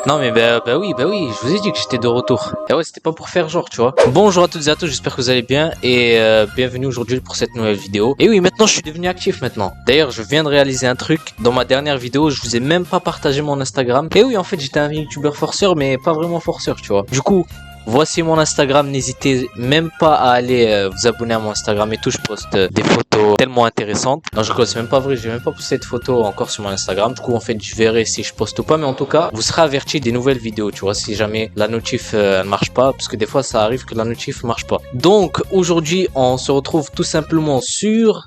Non mais bah oui, je vous ai dit que j'étais de retour. Et ouais, c'était pas pour faire genre, tu vois. Bonjour à toutes et à tous, j'espère que vous allez bien et bienvenue aujourd'hui pour cette nouvelle vidéo. Et oui, maintenant je suis devenu actif maintenant. D'ailleurs, je viens de réaliser un truc. Dans ma dernière vidéo, je vous ai même pas partagé mon Instagram. Et oui, en fait, j'étais un youtubeur forceur, mais pas vraiment forceur, tu vois. Du coup, voici mon Instagram, n'hésitez même pas à aller vous abonner à mon Instagram et tout, je poste des photos tellement intéressantes. Non, je rigole, c'est même pas vrai, j'ai même pas posté de photos encore sur mon Instagram. Du coup, en fait, je verrai si je poste ou pas, mais en tout cas, vous serez averti des nouvelles vidéos, tu vois, si jamais la notif ne marche pas, parce que des fois, ça arrive que la notif marche pas. Donc, aujourd'hui, on se retrouve tout simplement sur...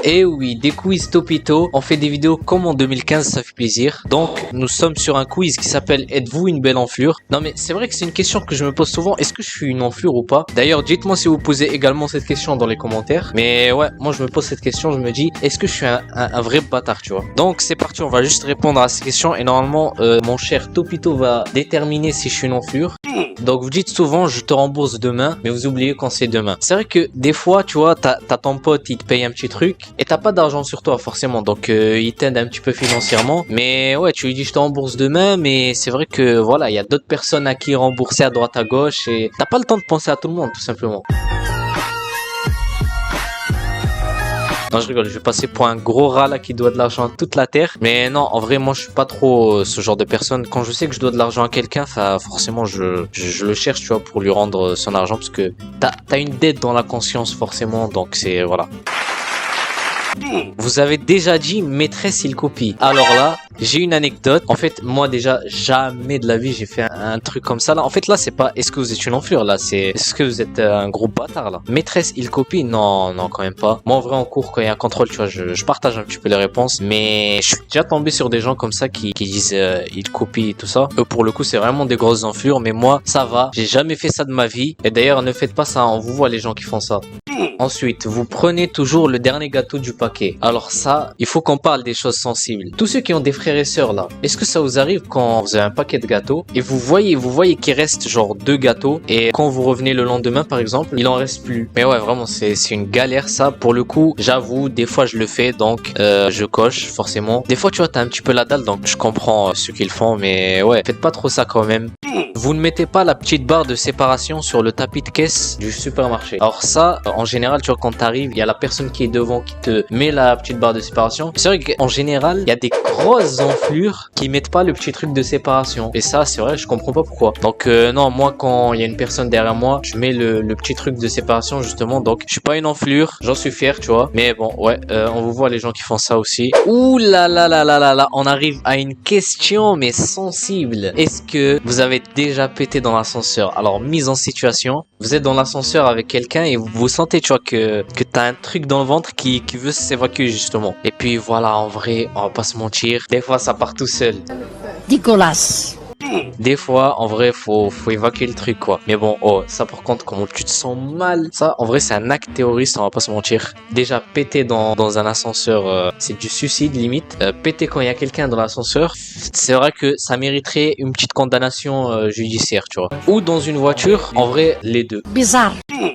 Et oui, des quiz Topito. On fait des vidéos comme en 2015, ça fait plaisir. Donc, nous sommes sur un quiz qui s'appelle Êtes-vous une belle enflure? Non mais c'est vrai que c'est une question que je me pose souvent. Est-ce que je suis une enflure ou pas? D'ailleurs, dites-moi si vous posez également cette question dans les commentaires. Mais ouais, moi je me pose cette question, je me dis, est-ce que je suis un vrai bâtard, tu vois? Donc c'est parti, on va juste répondre à ces questions. Et normalement, mon cher Topito va déterminer si je suis une enflure. Donc vous dites souvent je te rembourse demain, mais vous oubliez quand c'est demain. C'est vrai que des fois, tu vois, t'as ton pote, il te paye un petit truc et t'as pas d'argent sur toi forcément, donc il t'aide un petit peu financièrement. Mais ouais, tu lui dis je te rembourse demain, mais c'est vrai que voilà, il y a d'autres personnes à qui rembourser à droite à gauche et t'as pas le temps de penser à tout le monde tout simplement. Non, je rigole, je vais passer pour un gros rat là qui doit de l'argent à toute la terre. Mais non, en vrai, moi je suis pas trop ce genre de personne. Quand je sais que je dois de l'argent à quelqu'un, forcément je le cherche, tu vois, pour lui rendre son argent, parce que t'as une dette dans la conscience forcément, donc c'est voilà. Vous avez déjà dit maîtresse il copie. Alors là, j'ai une anecdote. En fait, moi déjà, jamais de la vie j'ai fait un truc comme ça là. En fait là, c'est pas est-ce que vous êtes une enflure là, c'est est-ce que vous êtes un gros bâtard là. Maîtresse il copie, non, non quand même pas. Moi en vrai en cours quand il y a un contrôle, tu vois, je partage un petit peu les réponses. Mais je suis déjà tombé sur des gens comme ça qui disent ils copient et tout ça. Eux pour le coup c'est vraiment des grosses enflures. Mais moi ça va, j'ai jamais fait ça de ma vie. Et d'ailleurs ne faites pas ça, on vous voit les gens qui font ça. Ensuite, vous prenez toujours le dernier gâteau du paquet. Alors ça, il faut qu'on parle des choses sensibles. Tous ceux qui ont des frères et sœurs là, est-ce que ça vous arrive quand vous avez un paquet de gâteaux et vous voyez qu'il reste genre 2 gâteaux et quand vous revenez le lendemain par exemple, il en reste plus. Mais ouais, vraiment c'est une galère ça. Pour le coup, j'avoue, des fois je le fais donc je coche forcément. Des fois tu vois, t'as un petit peu la dalle donc je comprends ceux qui le font, mais ouais, faites pas trop ça quand même. Vous ne mettez pas la petite barre de séparation sur le tapis de caisse du supermarché. Alors ça, en général, tu vois, quand t'arrives, il y a la personne qui est devant qui te met la petite barre de séparation. C'est vrai qu'en général, il y a des grosses enflures qui mettent pas le petit truc de séparation. Et ça, c'est vrai, je comprends pas pourquoi. Donc non, moi, quand il y a une personne derrière moi, je mets le petit truc de séparation justement. Donc je suis pas une enflure, j'en suis fier, tu vois. Mais bon, ouais, on vous voit les gens qui font ça aussi. Ouh là là là là là là, on arrive à une question mais sensible. Est-ce que vous avez déjà pété dans l'ascenseur? Alors mise en situation, vous êtes dans l'ascenseur avec quelqu'un et vous sentez, tu vois, que t'as un truc dans le ventre qui veut s'évacuer justement. Et puis voilà, en vrai, on va pas se mentir, des fois ça part tout seul. Nicolas. Des fois, en vrai, faut évacuer le truc, quoi. Mais bon, oh, ça par contre, comment tu te sens mal, ça, en vrai, c'est un acte terroriste, on va pas se mentir. Déjà, péter dans un ascenseur, c'est du suicide, limite. Péter quand il y a quelqu'un dans l'ascenseur, c'est vrai que ça mériterait une petite condamnation judiciaire, tu vois. Ou dans une voiture, en vrai, les deux. Bizarre.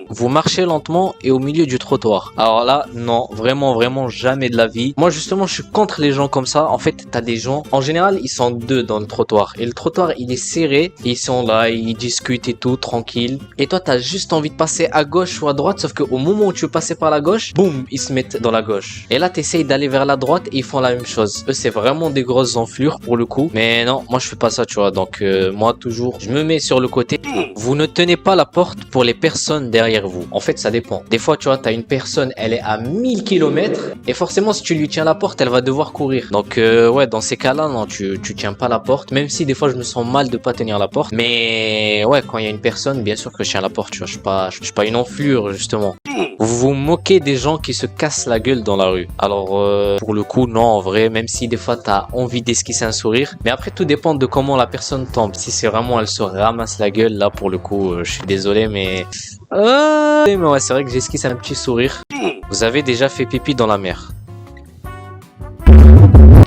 Vous marchez lentement et au milieu du trottoir. Alors là, non, vraiment jamais de la vie. Moi, justement, je suis contre les gens comme ça. En fait, t'as des gens, en général, ils sont deux dans le trottoir. Et le trottoir, il est serré. Et ils sont là, ils discutent et tout, tranquille. Et toi, t'as juste envie de passer à gauche ou à droite. Sauf qu'au moment où tu veux passer par la gauche, boum, ils se mettent dans la gauche. Et là, t'essayes d'aller vers la droite et ils font la même chose. Eux, c'est vraiment des grosses enflures pour le coup. Mais non, moi, je fais pas ça, tu vois. Donc, moi, toujours, je me mets sur le côté. Vous ne tenez pas la porte pour les personnes derrière vous. En fait, ça dépend. Des fois, tu vois, t'as une personne, elle est à 1000 km et forcément, si tu lui tiens la porte, elle va devoir courir. Donc, ouais, dans ces cas-là, non, tu tiens pas la porte. Même si des fois, je me sens mal de pas tenir la porte. Mais ouais, quand il y a une personne, bien sûr que je tiens la porte, tu vois. Je suis pas une enflure, justement. Vous vous moquez des gens qui se cassent la gueule dans la rue. Alors, pour le coup, non, en vrai, même si des fois, t'as envie d'esquisser un sourire. Mais après, tout dépend de comment la personne tombe. Si c'est vraiment, elle se ramasse la gueule, là, pour le coup, je suis désolé, mais... mais ouais, c'est vrai que j'esquisse un petit sourire. Vous avez déjà fait pipi dans la mer?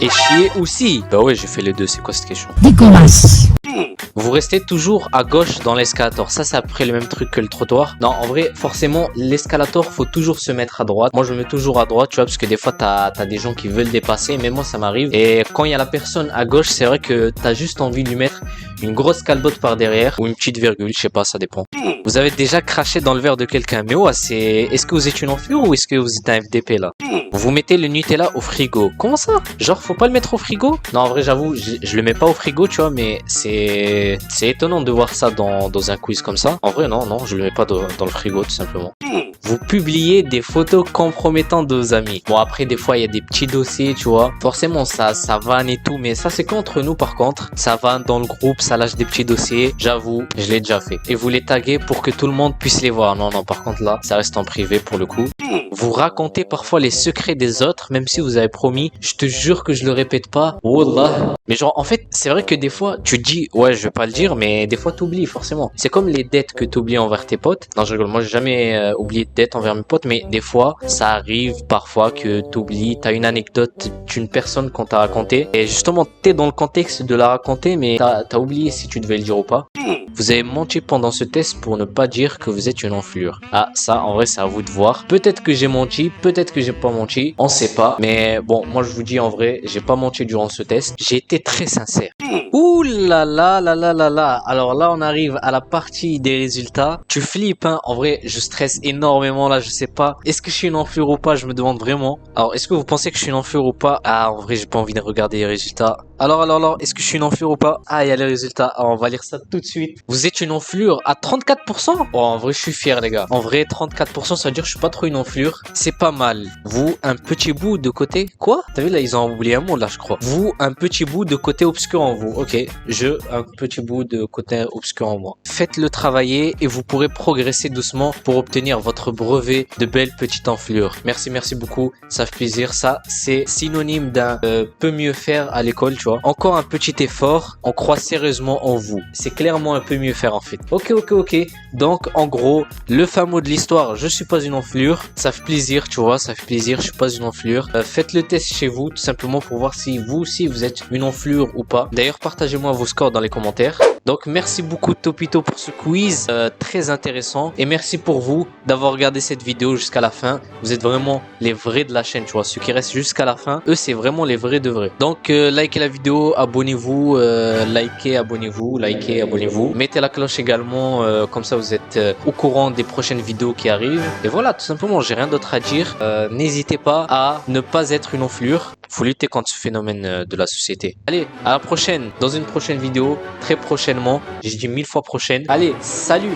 Et chier aussi? Bah ouais, j'ai fait les deux, c'est quoi cette question? Nicolas. vous restez toujours à gauche dans l'escalator. Ça, c'est après le même truc que le trottoir. Non, en vrai, forcément, l'escalator, faut toujours se mettre à droite. Moi, je me mets toujours à droite, tu vois, parce que des fois, t'as des gens qui veulent dépasser, mais moi, ça m'arrive. Et quand il y a la personne à gauche, c'est vrai que t'as juste envie de lui mettre une grosse calbotte par derrière ou une petite virgule, je sais pas, ça dépend. Vous avez déjà craché dans le verre de quelqu'un, mais ouais, est-ce que vous êtes une enflure ou est-ce que vous êtes un FDP là? Vous mettez le Nutella au frigo. Comment ça? Genre, faut pas le mettre au frigo? Non, en vrai, j'avoue, je le mets pas au frigo, tu vois, mais c'est étonnant de voir ça dans un quiz comme ça. En vrai, non, je le mets pas dans le frigo, tout simplement. Vous publiez des photos compromettantes de vos amis. Bon, après, des fois, il y a des petits dossiers, tu vois. Forcément, ça vanne et tout, mais ça, c'est qu'entre nous, par contre. Ça vanne dans le groupe, ça lâche des petits dossiers. J'avoue, je l'ai déjà fait. Et vous les taguez pour que tout le monde puisse les voir. Non, par contre, là, ça reste en privé pour le coup. Vous racontez parfois les secrets des autres, même si vous avez promis. Je te jure que je le répète pas. Wallah. Mais genre, en fait, c'est vrai que des fois, tu dis, ouais, je vais pas le dire, mais des fois, t'oublies, forcément. C'est comme les dettes que t'oublies envers tes potes. Non, je rigole. Moi, j'ai jamais oublié de dettes envers mes potes, mais des fois, ça arrive parfois que t'oublies. T'as une anecdote d'une personne qu'on t'a racontée. Et justement, t'es dans le contexte de la raconter, mais t'as oublié si tu devais le dire ou pas. Vous avez menti pendant ce test pour ne pas dire que vous êtes une enflure. Ah, ça, en vrai, c'est à vous de voir. Peut-être que j'ai menti, peut-être que j'ai pas menti. On sait pas. Mais bon, moi, je vous dis en vrai, j'ai pas menti durant ce test. J'ai été très sincère. Ouh là là là là là là. Alors là, on arrive à la partie des résultats. Tu flippes, hein. En vrai, je stresse énormément là. Je sais pas. Est-ce que je suis une enflure ou pas? Je me demande vraiment. Alors, est-ce que vous pensez que je suis une enflure ou pas? Ah, en vrai, j'ai pas envie de regarder les résultats. Alors, est-ce que je suis une enflure ou pas? Ah, il y a les résultats. Ah, on va lire ça tout de suite. Vous êtes une enflure à 34%? Oh, en vrai, je suis fier, les gars. En vrai, 34%, ça veut dire que je suis pas trop une enflure. C'est pas mal. Vous, un petit bout de côté. Quoi? T'as vu, là, ils ont oublié un mot, là, je crois. Vous, un petit bout de côté obscur en vous. Ok. Un petit bout de côté obscur en moi. Faites-le travailler et vous pourrez progresser doucement pour obtenir votre brevet de belle petite enflure. Merci beaucoup. Ça fait plaisir. Ça, c'est synonyme d'un peut mieux faire à l'école, tu vois. Encore un petit effort. On croit sérieusement en vous. C'est clairement un peu mieux faire en fait. Ok. Donc, en gros, le fameux mot de l'histoire, je suis pas une enflure. Ça fait plaisir, tu vois. Ça fait plaisir. Je suis pas une enflure. Faites le test chez vous, tout simplement pour voir si vous aussi vous êtes une enflure ou pas. D'ailleurs, partagez-moi vos scores dans les commentaires. Donc, merci beaucoup Topito pour ce quiz très intéressant. Et merci pour vous d'avoir regardé cette vidéo jusqu'à la fin. Vous êtes vraiment les vrais de la chaîne, tu vois. Ceux qui restent jusqu'à la fin, eux, c'est vraiment les vrais de vrais. Donc, likez la vidéo, abonnez-vous, likez, abonnez-vous. Mettez la cloche également, comme ça vous êtes au courant des prochaines vidéos qui arrivent. Et voilà, tout simplement, j'ai rien d'autre à dire. N'hésitez pas à ne pas être une enflure. Faut lutter contre ce phénomène de la société. Allez, à la prochaine, dans une prochaine vidéo, très prochainement. J'ai dit 1000 fois prochaine. Allez, salut!